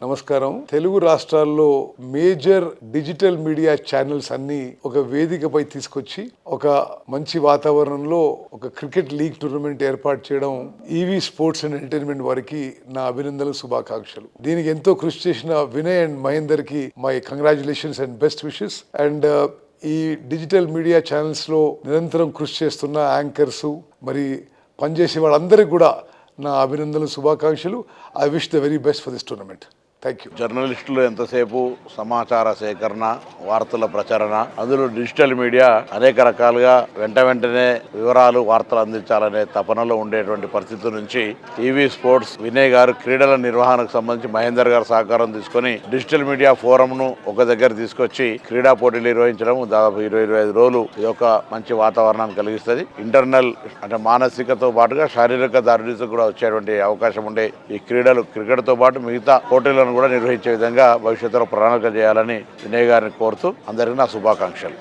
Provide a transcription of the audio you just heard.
నమస్కారం. తెలుగు రాష్ట్రాల్లో major digital media channels అన్ని ఒక వేదికపై తీసుకొచ్చి ఒక మంచి వాతావరణంలో ఒక క్రికెట్ లీగ్ టోర్నమెంట్ ఏర్పాటు చేయడం ఈవీ స్పోర్ట్స్ అండ్ ఎంటర్టైన్మెంట్ వారికి నా అభినందనలు, శుభాకాంక్షలు. దీనికి ఎంతో కృషి చేసిన వినయ్ అండ్ మహేందర్ కి my congratulations and best wishes. And ఈ డిజిటల్ మీడియా ఛానల్స్ లో నిరంతరం కృషి చేస్తున్న యాంకర్స్ మరి పనిచేసే వాళ్ళందరికీ కూడా నా అభినందనలు, శుభాకాంక్షలు. I wish the very best for this tournament. Thank you. జర్నలిస్టులు ఎంతసేపు సమాచార సేకరణ, వార్తల ప్రచారణ, అందులో డిజిటల్ మీడియా అనేక రకాలుగా వెంటనే వివరాలు, వార్తలు అందించాలనే తపనలో ఉండేటువంటి పరిస్థితి నుంచి ఈవీ స్పోర్ట్స్ వినయ్ గారు క్రీడల నిర్వహణకు సంబంధించి మహేందర్ గారు సహకారం తీసుకొని డిజిటల్ మీడియా ఫోరంను ఒక దగ్గర తీసుకొచ్చి క్రీడా పోటీలు నిర్వహించడం దాదాపు 20-25 రోజులు ఇది ఒక మంచి వాతావరణాన్ని కలిగిస్తుంది. ఇంటర్నల్ అంటే మానసికతో పాటుగా శారీరక దారుణ్యత కూడా వచ్చేటువంటి అవకాశం ఉండే ఈ క్రీడలు క్రికెట్తో పాటు మిగతా పోటీలను కూడా నిర్వహించే విధంగా భవిష్యత్తులో ప్రణాళిక చేయాలని వినయ్ గారిని కోరుతూ అందరికీ నా శుభాకాంక్షలు.